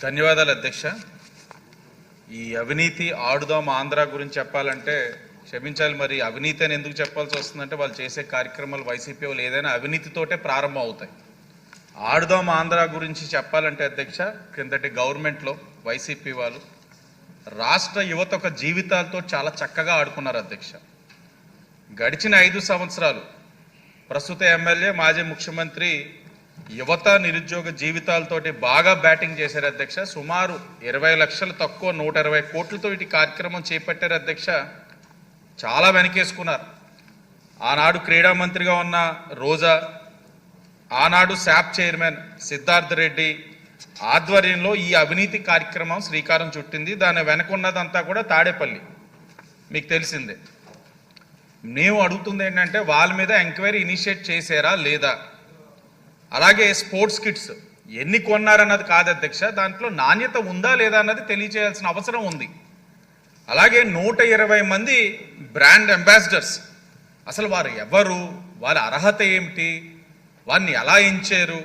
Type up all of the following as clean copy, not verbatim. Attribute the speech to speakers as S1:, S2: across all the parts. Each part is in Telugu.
S1: ధన్యవాదాలు అధ్యక్ష. ఈ అవినీతి ఆడుదాం ఆంధ్ర గురించి చెప్పాలంటే క్షమించాలి, మరి అవినీతి అని ఎందుకు చెప్పాల్సి వస్తుందంటే వాళ్ళు చేసే కార్యక్రమాలు వైసీపీ వాళ్ళు ఏదైనా అవినీతితోటే ప్రారంభం అవుతాయి. ఆడుదాం ఆంధ్ర గురించి చెప్పాలంటే అధ్యక్ష, కిందటి గవర్నమెంట్లో వైసీపీ వాళ్ళు రాష్ట్ర యువత ఒక జీవితాలతో చాలా చక్కగా ఆడుకున్నారు అధ్యక్ష. గడిచిన 5 సంవత్సరాలు ప్రస్తుత ఎమ్మెల్యే మాజీ ముఖ్యమంత్రి యువత నిరుద్యోగ జీవితాలతోటి బాగా బ్యాటింగ్ చేశారు అధ్యక్ష. సుమారు 20 లక్షలు తక్కువ 120 కోట్లతో ఇటు కార్యక్రమం చేపట్టారు అధ్యక్ష. చాలా వెనకేసుకున్నారు. ఆనాడు క్రీడా మంత్రిగా ఉన్న రోజా, ఆనాడు శాప్ చైర్మన్ సిద్ధార్థ రెడ్డి ఆధ్వర్యంలో ఈ అవినీతి కార్యక్రమం శ్రీకారం చుట్టింది. దాని వెనకున్నదంతా కూడా తాడేపల్లి, మీకు తెలిసిందే. మేము అడుగుతుంది ఏంటంటే వాళ్ళ మీద ఎంక్వైరీ ఇనిషియేట్ చేశారా లేదా, అలాగే స్పోర్ట్స్ కిట్స్ ఎన్ని కొన్నారన్నది కాదు అధ్యక్ష, దాంట్లో నాణ్యత ఉందా లేదా అన్నది తెలియచేయాల్సిన అవసరం ఉంది. అలాగే 120 మంది బ్రాండ్ అంబాసిడర్స్, అసలు వారు ఎవరు, వారి అర్హత ఏమిటి, వారిని ఎలా ఎంచారు,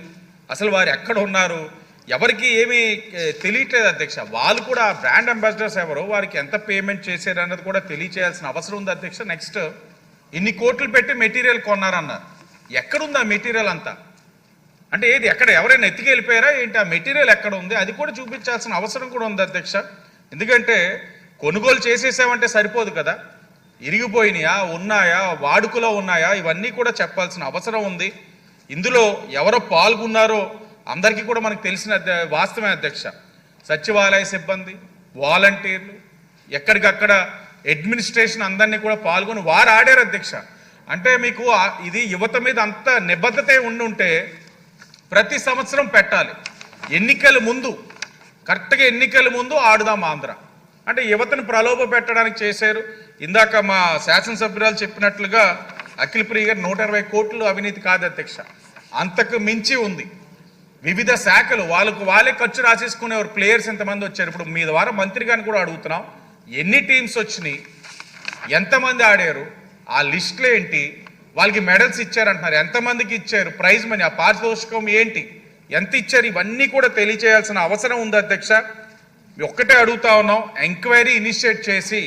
S1: అసలు వారు ఎక్కడ ఉన్నారు, ఎవరికి ఏమీ తెలియట్లేదు అధ్యక్ష. వాళ్ళు కూడా బ్రాండ్ అంబాసిడర్స్ ఎవరు, వారికి ఎంత పేమెంట్ చేశారు అన్నది కూడా తెలియచేయాల్సిన అవసరం ఉంది అధ్యక్ష. నెక్స్ట్, ఇన్ని కోట్లు పెట్టి మెటీరియల్ కొన్నారన్నారు. ఎక్కడుంది ఆ మెటీరియల్ అంతా? అంటే ఏది, ఎక్కడ ఎవరైనా ఎత్తికి వెళ్ళిపోయారా ఏంటి? ఆ మెటీరియల్ ఎక్కడ ఉంది అది కూడా చూపించాల్సిన అవసరం కూడా ఉంది అధ్యక్ష. ఎందుకంటే కొనుగోలు చేసేసామంటే సరిపోదు కదా, ఇరిగిపోయినాయా, ఉన్నాయా, వాడుకలో ఉన్నాయా, ఇవన్నీ కూడా చెప్పాల్సిన అవసరం ఉంది. ఇందులో ఎవరో పాల్గొన్నారో అందరికీ కూడా మనకు తెలిసిన వాస్తవమే అధ్యక్ష. సచివాలయ సిబ్బంది, వాలంటీర్లు, ఎక్కడికక్కడ అడ్మినిస్ట్రేషన్ అందరినీ కూడా పాల్గొని వారు ఆడారు అధ్యక్ష. అంటే మీకు ఇది యువత మీద అంత నిబద్ధత ఉండుంటే ప్రతి సంవత్సరం పెట్టాలి. ఎన్నికల ముందు, కరెక్ట్గా ఎన్నికల ముందు ఆడుదాం ఆంధ్ర అంటే యువతను ప్రలోభ పెట్టడానికి చేశారు. ఇందాక మా శాసనసభ్యురాలు చెప్పినట్లుగా అఖిలప్రియ గారు 120 కోట్లు అవినీతి కాదు అధ్యక్ష, అంతకు మించి ఉంది. వివిధ శాఖలు వాళ్ళే ఖర్చు రాసేసుకునేవారు. ప్లేయర్స్ ఎంతమంది వచ్చారు, ఇప్పుడు మీ ద్వారా మంత్రి గారిని కూడా అడుగుతున్నాం, ఎన్ని టీమ్స్ వచ్చినాయి, ఎంతమంది ఆడారు, ఆ లిస్టులు ఏంటి, వాళ్ళకి మెడల్స్ ఇచ్చారంటున్నారు, ఎంతమందికి ఇచ్చారు, ప్రైజ్ మనీ, ఆ పారితోషికం ఏంటి, ఎంత ఇచ్చారు, ఇవన్నీ కూడా తెలియచేయాల్సిన అవసరం ఉంది అధ్యక్ష. ఒక్కటే అడుగుతా ఉన్నాం, ఎంక్వైరీ ఇనిషియేట్ చేసి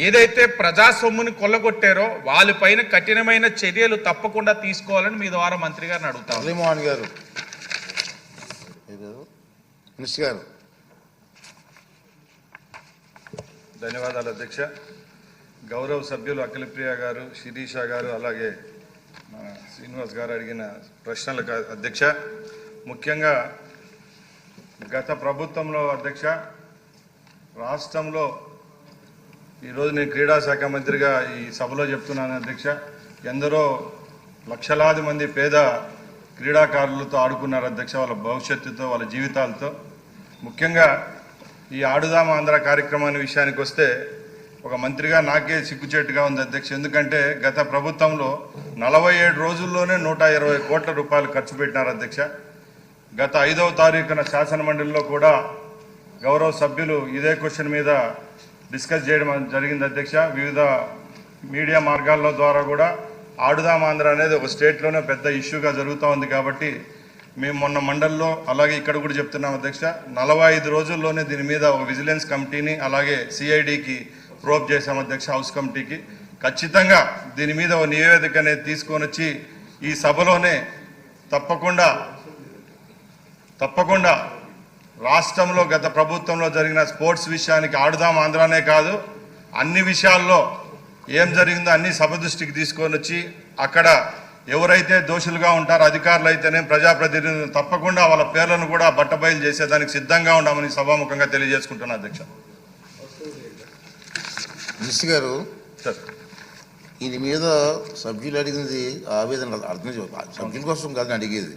S1: ఏదైతే ప్రజా సొమ్ముని కొల్లగొట్టారో వాళ్ళపైన కఠినమైన చర్యలు తప్పకుండా తీసుకోవాలని మీ ద్వారా మంత్రి గారిని అడుగుతాం.
S2: ధన్యవాదాలు అధ్యక్ష. గౌరవ సభ్యులు అఖిలప్రియ గారు, శిరీష గారు, అలాగే శ్రీనివాస్ గారు అడిగిన ప్రశ్నలకు అధ్యక్ష, ముఖ్యంగా గత ప్రభుత్వంలో అధ్యక్ష రాష్ట్రంలో, ఈరోజు నేను క్రీడా శాఖ మంత్రిగా ఈ సభలో చెప్తున్నాను అధ్యక్ష, ఎందరో లక్షలాది మంది పేద క్రీడాకారులతో ఆడుకున్నారు అధ్యక్ష, వాళ్ళ భవిష్యత్తుతో, వాళ్ళ జీవితాలతో. ముఖ్యంగా ఈ ఆడుదాం ఆంధ్ర కార్యక్రమాన్ని విషయానికి వస్తే ఒక మంత్రిగా నాకే సిగ్గుచేటుగా ఉంది అధ్యక్ష. ఎందుకంటే గత ప్రభుత్వంలో 47 రోజుల్లోనే 120 కోట్ల రూపాయలు ఖర్చు పెట్టినారు అధ్యక్ష. గత 5వ తారీఖున శాసనమండలిలో కూడా గౌరవ సభ్యులు ఇదే క్వశ్చన్ మీద డిస్కస్ చేయడం జరిగింది అధ్యక్ష. వివిధ మీడియా మార్గాల ద్వారా కూడా ఆడుదాం ఆంధ్ర అనేది ఒక స్టేట్లోనే పెద్ద ఇష్యూగా జరుగుతూ ఉంది. కాబట్టి మేము మొన్న మండలిలో, అలాగే ఇక్కడ కూడా చెప్తున్నాం అధ్యక్ష, 45 రోజుల్లోనే దీని మీద ఒక విజిలెన్స్ కమిటీని, అలాగే సిఐడికి ప్రోబ్ చేశాం అధ్యక్ష, హౌస్ కమిటీకి. ఖచ్చితంగా దీని మీద ఒక నివేదిక అనేది తీసుకొని వచ్చి ఈ సభలోనే తప్పకుండా రాష్ట్రంలో గత ప్రభుత్వంలో జరిగిన స్పోర్ట్స్ విషయానికి ఆడుదాం ఆంధ్రానే కాదు, అన్ని విషయాల్లో ఏం జరిగిందో అన్ని సభ దృష్టికి తీసుకొని వచ్చి అక్కడ ఎవరైతే దోషులుగా ఉంటారో అధికారులు అయితేనే, ప్రజాప్రతినిధులు, తప్పకుండా వాళ్ళ పేర్లను కూడా బట్టబయలు చేసేదానికి సిద్ధంగా ఉన్నామని సభాముఖంగా తెలియజేసుకుంటున్నాను అధ్యక్ష.
S3: మినిస్టర్ గారు, దీని మీద సభ్యులు అడిగినది ఆవేదన అర్థం సభ్యుల కోసం కాదని అడిగేది.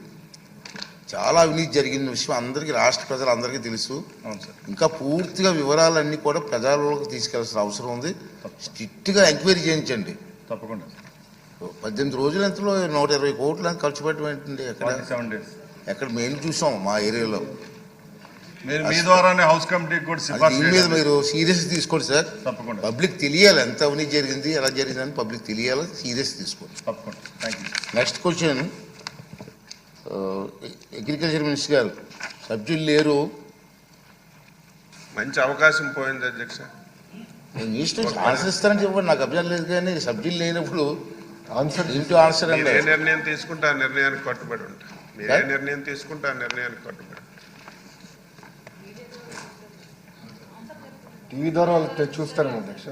S3: చాలా అవినీతి జరిగిన విషయం అందరికీ, రాష్ట్ర ప్రజలందరికీ తెలుసు. ఇంకా పూర్తిగా వివరాలన్నీ కూడా ప్రజల్లోకి తీసుకెళ్లాల్సిన అవసరం ఉంది. స్ట్రిక్ట్గా ఎంక్వైరీ చేయించండి
S2: తప్పకుండా.
S3: 18 రోజులు ఎంతలో 120 కోట్లు ఖర్చు పెట్టమండి. ఎక్కడ మేము చూసాం మా ఏరియాలో.
S2: మీ ద్వారానే హౌస్ కమిటీకి కూడా
S3: దీని మీద మీరు సీరియస్ తీసుకోండి సార్. తప్పకుండా పబ్లిక్ తెలియాలి ఎంత అవినీతి జరిగింది, ఎలా జరిగిందని పబ్లిక్ తెలియాలి, సీరియస్ తీసుకోండి.
S2: తప్పకుండా. Thank you.
S3: Next question, agriculture minister గారు సభ్యులు లేరు,
S2: మంచి అవకాశం పోయింది అధ్యక్ష.
S3: నేను ఇష్టం ఆన్సర్ ఇస్తానని చెప్పండి, నాకు అభ్యంతరం లేదు. కానీ సభ్యులు లేనప్పుడు ఆన్సర్ ఇంటూ ఆన్సర్
S2: మీరు
S3: అంటే
S2: ఏ నిర్ణయం తీసుకుంటే ఆ నిర్ణయానికి కట్టుబడి ఉంటా. మీరు ఏ నిర్ణయం తీసుకుంటే ఆ నిర్ణయానికి కట్టుబడి.
S4: టీవీ ద్వారా వాళ్ళు చూస్తారని అధ్యక్ష.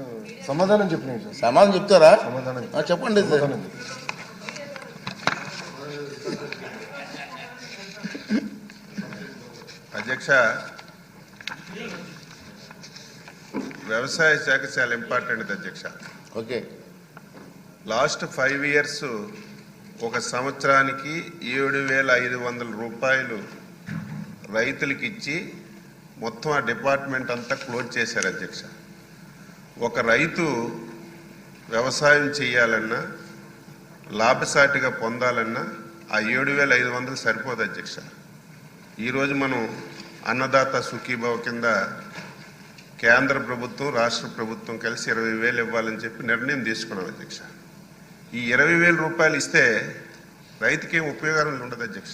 S4: సమాధానం చెప్పిన
S3: సమాధానం చెప్తారా?
S4: సమాధానం
S3: చెప్పండి.
S4: సమాధానం
S2: అధ్యక్ష, వ్యవసాయ శాఖ చాలా ఇంపార్టెంట్ అధ్యక్ష.
S3: ఓకే.
S2: లాస్ట్ 5 years ఒక సంవత్సరానికి 7,500 రూపాయలు రైతులకి ఇచ్చి మొత్తం ఆ డిపార్ట్మెంట్ అంతా క్లోజ్ చేశారు అధ్యక్ష. ఒక రైతు వ్యవసాయం చేయాలన్నా లాభసాటిగా పొందాలన్నా ఆ 7,500 సరిపోదు అధ్యక్ష. ఈరోజు మనం అన్నదాత సుఖీభావ కింద కేంద్ర ప్రభుత్వం రాష్ట్ర ప్రభుత్వం కలిసి 20,000 ఇవ్వాలని చెప్పి నిర్ణయం తీసుకున్నాం అధ్యక్ష. ఈ 20,000 రూపాయలు ఇస్తే రైతుకి ఏం ఉపయోగం ఉండదు అధ్యక్ష.